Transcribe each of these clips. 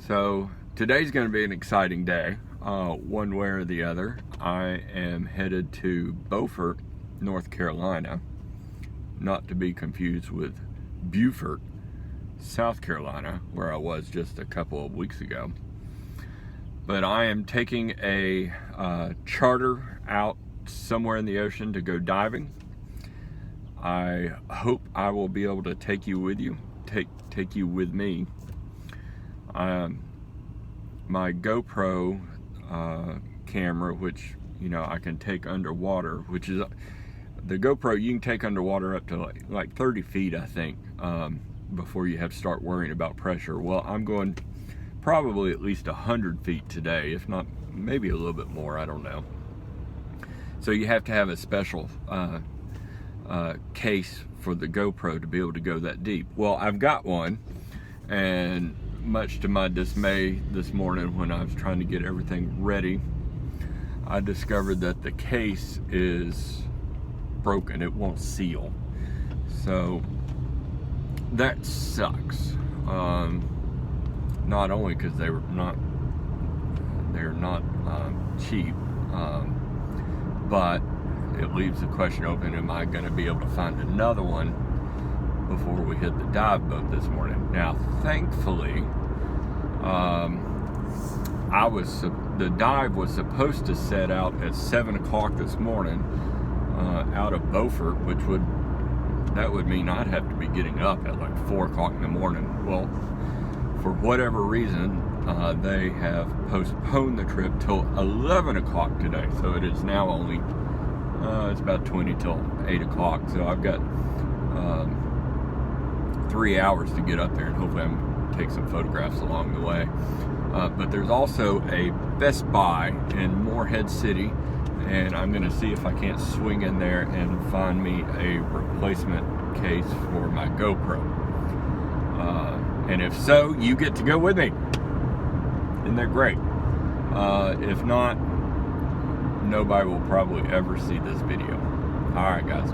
So today's going to be an exciting day, one way or the other. I am headed to Beaufort, North Carolina, not to be confused with Beaufort, South Carolina, where I was just a couple of weeks ago. But I am taking a charter out somewhere in the ocean to go diving. I hope I will be able to take you with me. My GoPro camera, which I can take underwater, which is the GoPro you can take underwater up to like 30 feet, I think, before you have to start worrying about pressure. Well, I'm going probably at least 100 feet today, if not maybe a little bit more, I don't know. So you have to have a special case for the GoPro to be able to go that deep. Well, I've got one, and much to my dismay this morning when I was trying to get everything ready, I discovered that the case is broken. It won't seal. So that sucks. Not only because they're not cheap, but it leaves the question open, am I going to be able to find another one before we hit the dive boat this morning? Now, thankfully, the dive was supposed to set out at 7 o'clock this morning out of Beaufort, which would mean I'd have to be getting up at like 4 o'clock in the morning. Well, for whatever reason, they have postponed the trip till 11 o'clock today. So it is now only, it's about 20 till 8 o'clock. So I've got 3 hours to get up there, and hopefully I'm take some photographs along the way. But there's also a Best Buy in Morehead City, and I'm going to see if I can't swing in there and find me a replacement case for my GoPro. And if so, you get to go with me. Isn't that great? If not, nobody will probably ever see this video. Alright guys,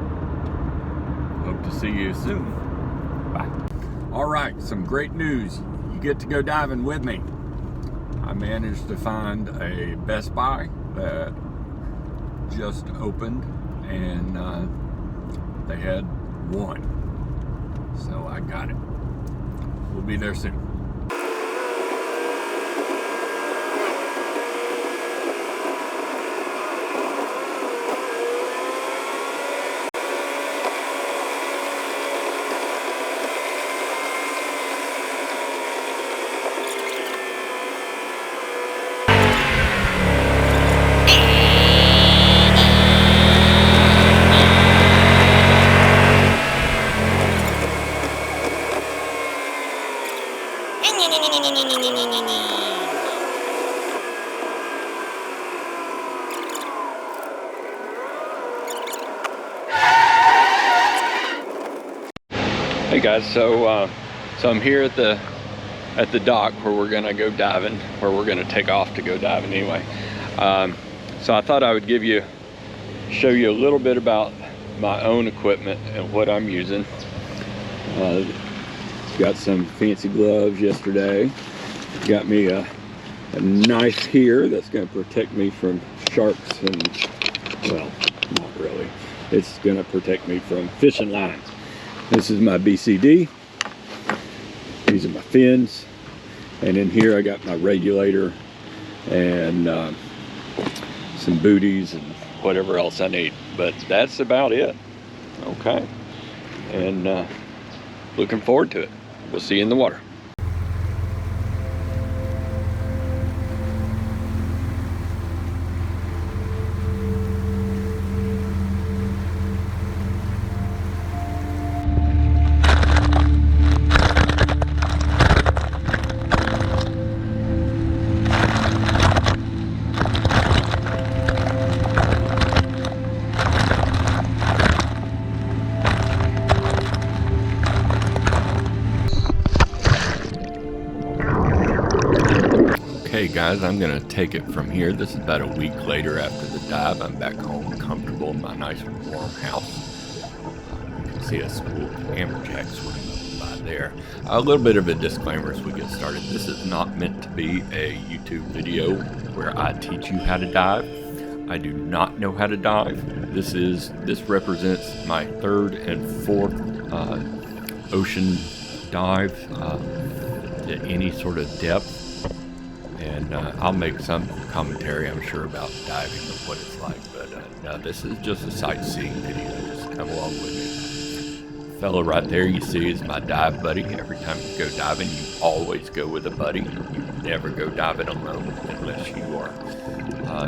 hope to see you soon. Bye. Alright, some great news. You get to go diving with me. I managed to find a Best Buy that just opened, and they had one. So I got it. We'll be there soon. Hey guys, so I'm here at the dock where we're gonna go diving, where we're gonna take off to go diving anyway. So I thought I would show you a little bit about my own equipment and what I'm using. Got some fancy gloves yesterday. Got me a knife here that's gonna protect me from sharks and, well, not really. It's gonna protect me from fishing lines. This is my BCD. These are my fins. And in here I got my regulator and some booties and whatever else I need. But that's about it. Okay. And looking forward to it. We'll see you in the water. Okay guys, I'm gonna take it from here. This is about a week later after the dive. I'm back home, comfortable in my nice warm house. You can see a school of amberjacks swimming up by right there. A little bit of a disclaimer as we get started. This is not meant to be a YouTube video where I teach you how to dive. I do not know how to dive. This represents my third and fourth ocean dive to any sort of depth. And I'll make some commentary, I'm sure, about diving and what it's like. But no, this is just a sightseeing video. Just come along with me. The fellow right there you see is my dive buddy. Every time you go diving, you always go with a buddy. You never go diving alone unless you are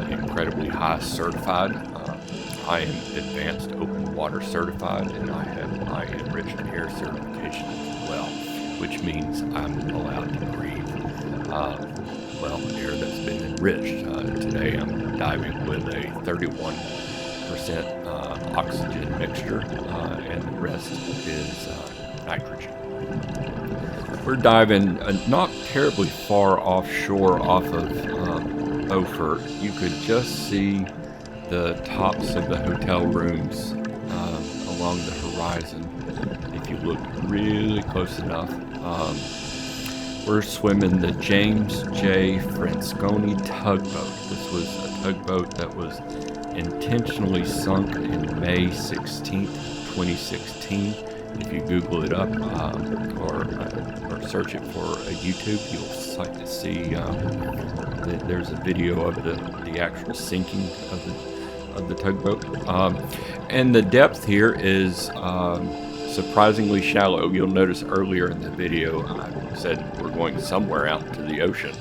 incredibly high certified. I am advanced open water certified, and I have my enriched air certification as well, which means I'm allowed to breathe air that's been enriched. Today I'm diving with a 31% oxygen mixture, and the rest is nitrogen. We're diving not terribly far offshore off of Beaufort. You could just see the tops of the hotel rooms along the horizon if you look really close enough. We're swimming the James J. Francesconi tugboat. This was a tugboat that was intentionally sunk in May 16th, 2016. If you Google it up or search it for YouTube, you'll see there's a video of the actual sinking of the tugboat. And the depth here is surprisingly shallow. You'll notice earlier in the video I said we're going somewhere out to the ocean.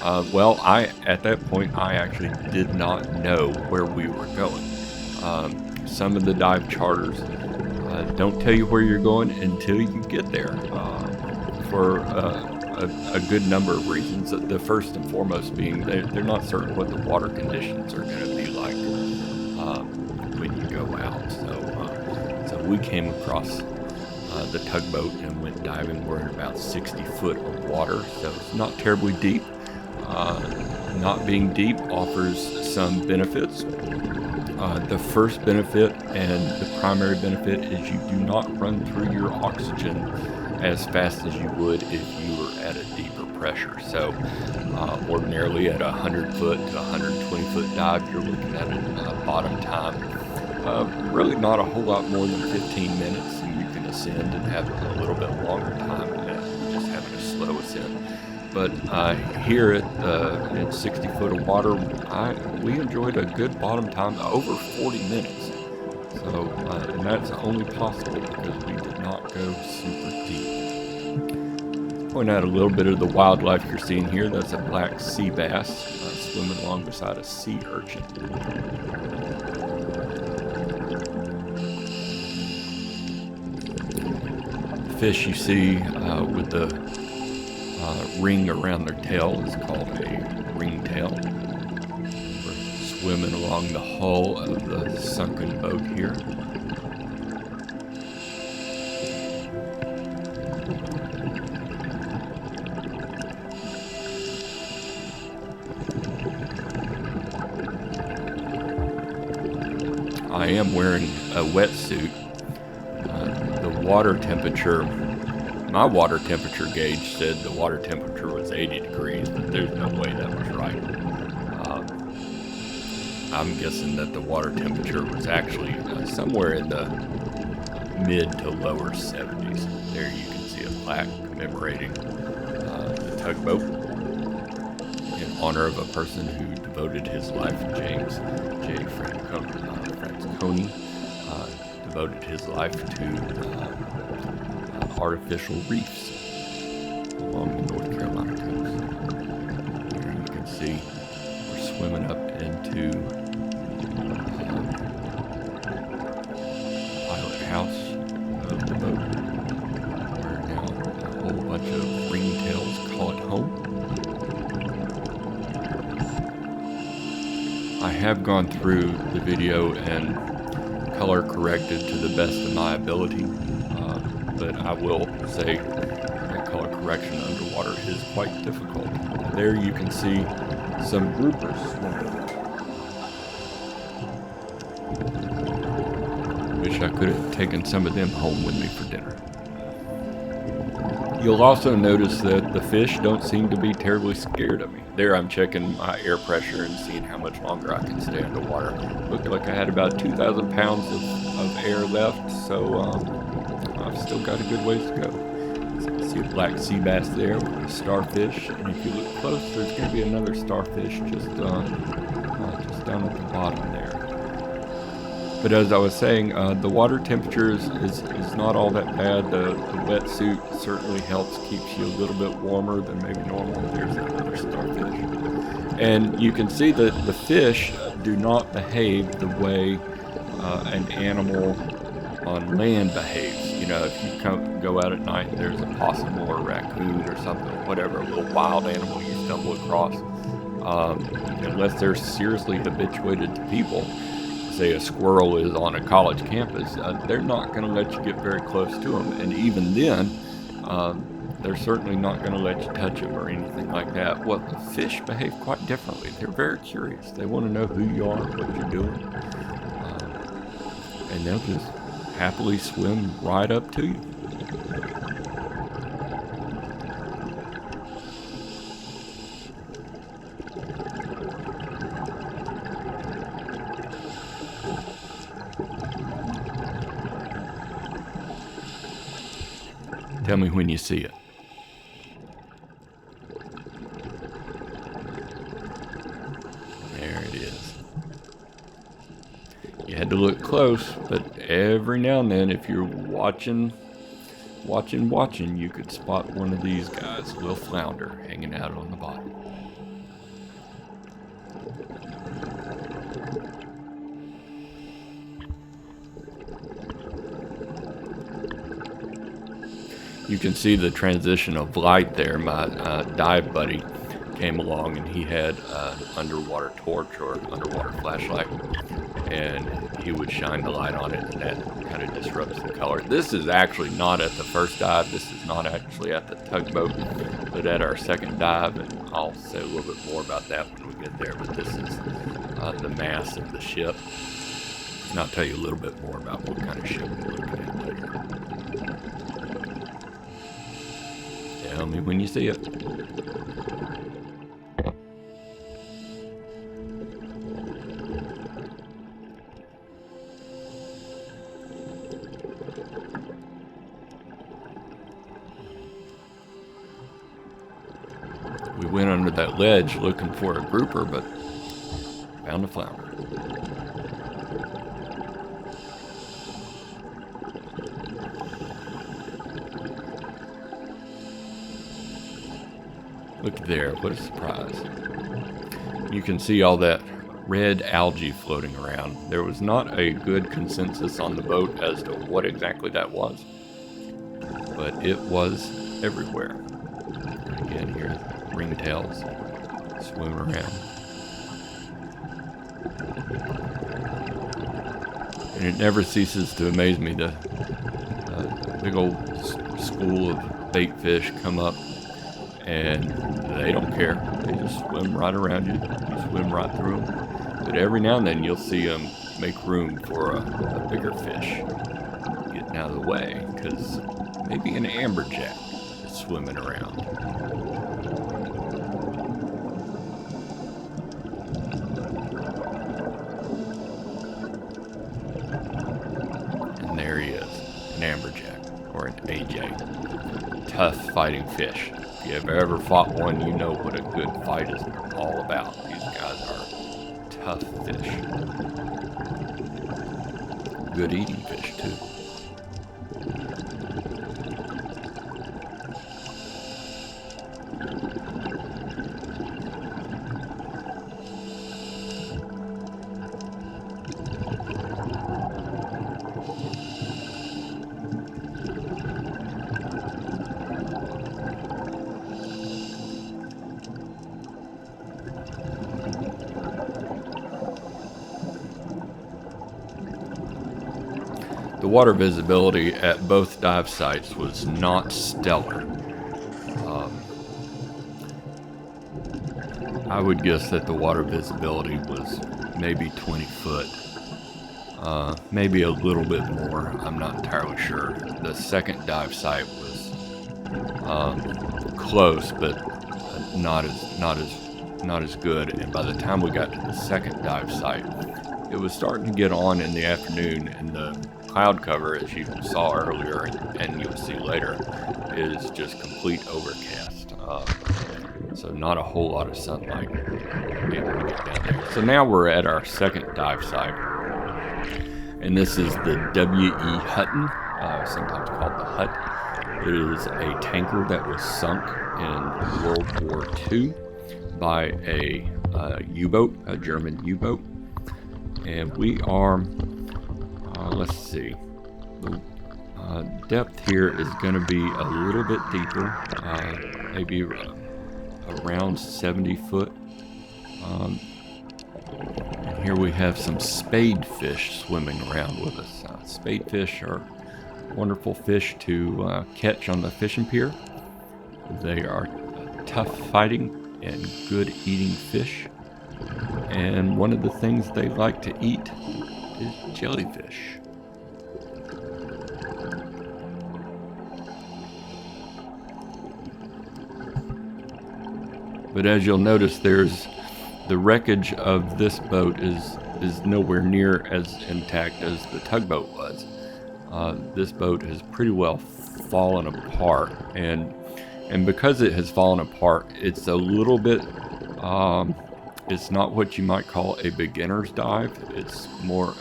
At that point I actually did not know where we were going. Some of the dive charters don't tell you where you're going until you get there, for a good number of reasons. The first and foremost being they're not certain what the water conditions are going to be like when you go out. So we came across the tugboat and went diving. We're in about 60 foot of water, so it's not terribly deep. Not being deep offers some benefits. The first benefit and the primary benefit is you do not run through your oxygen as fast as you would if you were at a deeper pressure. So ordinarily at a 100 foot to 120 foot dive, you're looking at a bottom time really not a whole lot more than 15 minutes, and you can ascend and have a little bit longer time than just having a slow ascent. But here at 60 foot of water, we enjoyed a good bottom time, over 40 minutes. So, and that's only possible because we did not go super deep. Point out a little bit of the wildlife you're seeing here. That's a black sea bass swimming along beside a sea urchin. Fish you see with the ring around their tail is called a ringtail. We're swimming along the hull of the sunken boat here. I am wearing a wetsuit. The water temperature, my water temperature gauge said the water temperature was 80 degrees, but there's no way that was right. I'm guessing that the water temperature was actually somewhere in the mid to lower 70s. There you can see a plaque commemorating the tugboat in honor of a person who devoted his life, James J. Francesconi, devoted his life to artificial reefs along the North Carolina coast. Here you can see we're swimming up into the pilot house of the boat, where now a whole bunch of ringtails call it home. I have gone through the video and color corrected to the best of my ability, but I will say that color correction underwater is quite difficult. There you can see some groupers swimming. Wish I could have taken some of them home with me for dinner. You'll also notice that the fish don't seem to be terribly scared of me. There I'm checking my air pressure and seeing how much longer I can stay underwater. Looked like I had about 2,000 pounds of air left, so I've still got a good ways to go. So see a black sea bass there with a starfish, and if you look close, there's going to be another starfish just down at the bottom there. But as I was saying, the water temperature is not all that bad. The wetsuit certainly helps, keeps you a little bit warmer than maybe normal. There's another starfish. And you can see that the fish do not behave the way an animal on land behaves. You know, if you go out at night and there's a possum or a raccoon or something, whatever, a little wild animal you stumble across, unless they're seriously habituated to people, say a squirrel is on a college campus, they're not going to let you get very close to them. And even then, they're certainly not going to let you touch them or anything like that. Well, the fish behave quite differently. They're very curious. They want to know who you are, what you're doing. And they'll just happily swim right up to you. Tell me when you see it. There it is. You had to look close, but every now and then, if you're watching, you could spot one of these guys, a little flounder, hanging out on the bottom. You can see the transition of light there. My dive buddy came along and he had an underwater torch or underwater flashlight, and he would shine the light on it, and that kind of disrupts the color. This is actually not at the first dive. This is not actually at the tugboat, but at our second dive, and I'll say a little bit more about that when we get there. But this is the mass of the ship, and I'll tell you a little bit more about what kind of ship we're looking at later. Tell me when you see it. We went under that ledge looking for a grouper, but found a flounder. Look there, what a surprise. You can see all that red algae floating around. There was not a good consensus on the boat as to what exactly that was, but it was everywhere. And again, here, ringtails swim around. And it never ceases to amaze me, the big old school of bait fish come up, and they don't care. They just swim right around you. You swim right through them. But every now and then you'll see them make room for a bigger fish getting out of the way, because maybe an amberjack is swimming around. And there he is, an amberjack, or an AJ. Tough fighting fish. If you have ever fought one, you know what a good fight is all about. These guys are tough fish. Good eating fish, too. The water visibility at both dive sites was not stellar. I would guess that the water visibility was maybe 20 foot, maybe a little bit more. I'm not entirely sure. The second dive site was close, but not as good. And by the time we got to the second dive site, it was starting to get on in the afternoon, and the cloud cover, as you saw earlier and you'll see later, is just complete overcast. So not a whole lot of sunlight able to get down there. So now we're at our second dive site, and this is the W.E. Hutton, sometimes called the Hut. It is a tanker that was sunk in World War II by a U-boat, a German U-boat. And we are, let's see, the depth here is going to be a little bit deeper, maybe around 70 foot. And here we have some spadefish swimming around with us. Spadefish are wonderful fish to catch on the fishing pier. They are tough fighting and good eating fish. And one of the things they like to eat is jellyfish. But as you'll notice, there's the wreckage of this boat is nowhere near as intact as the tugboat was. This boat has pretty well fallen apart, and because it has fallen apart, it's a little bit it's not what you might call a beginner's dive. It's more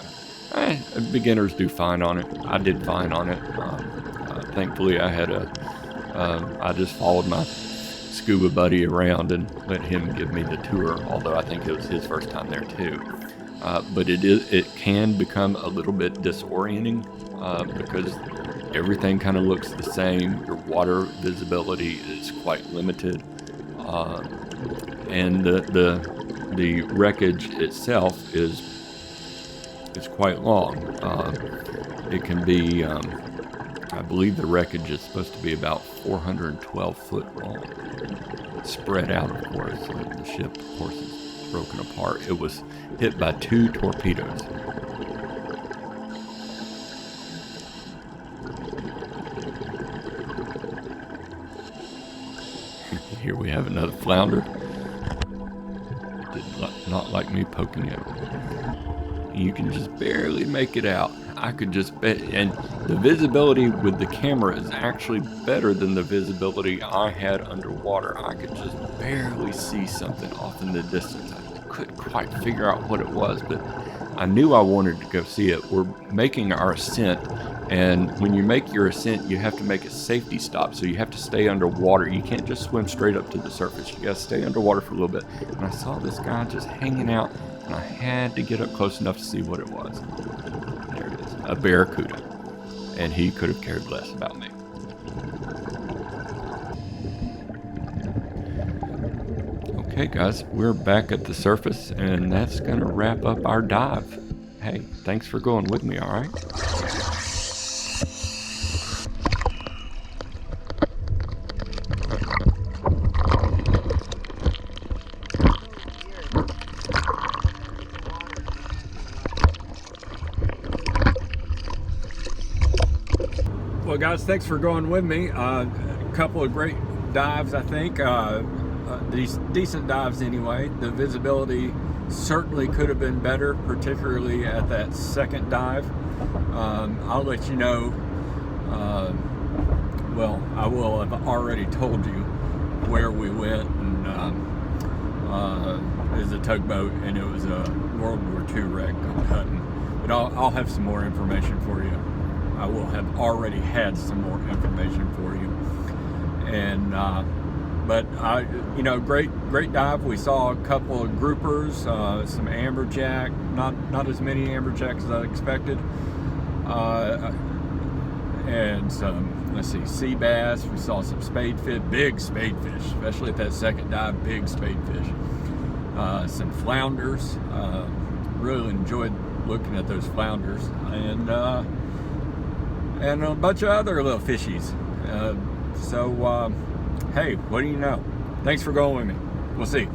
beginners do fine on it. I did fine on it. Thankfully I had I just followed my scuba buddy around and let him give me the tour, although I think it was his first time there too. But it can become a little bit disorienting because everything kind of looks the same. Your water visibility is quite limited, and the wreckage itself is quite long. It can be, I believe the wreckage is supposed to be about 412 foot long, spread out, of course. So the ship, of course, is broken apart. It was hit by 2 torpedoes. Here we have another flounder. Did not like me poking it. You can just barely make it out. I could just bet, and the visibility with the camera is actually better than the visibility I had underwater. I could just barely see something off in the distance. I couldn't quite figure out what it was, but I knew I wanted to go see it. We're making our ascent, and when you make your ascent, you have to make a safety stop, so you have to stay underwater. You can't just swim straight up to the surface. You gotta stay underwater for a little bit. And I saw this guy just hanging out, and I had to get up close enough to see what it was. There it is, a barracuda, and he could have cared less about me. Okay guys, we're back at the surface, and that's gonna wrap up our dive. Hey, thanks for going with me, all right? Well guys, thanks for going with me. A couple of great dives, I think. These decent dives anyway. The visibility certainly could have been better, particularly at that second dive. I'll let you know, well, I will have already told you where we went, and it was a tugboat, and it was a World War II wreck on Hutton. But I'll have some more information for you. I will have already had some more information for you. And but you know, great dive. We saw a couple of groupers, some amberjack, not as many amberjacks as I expected, and some, let's see, sea bass. We saw some spadefish, big spadefish, especially at that second dive, big spadefish. Some flounders. Really enjoyed looking at those flounders, and a bunch of other little fishies. So hey, what do you know? Thanks for going with me. We'll see.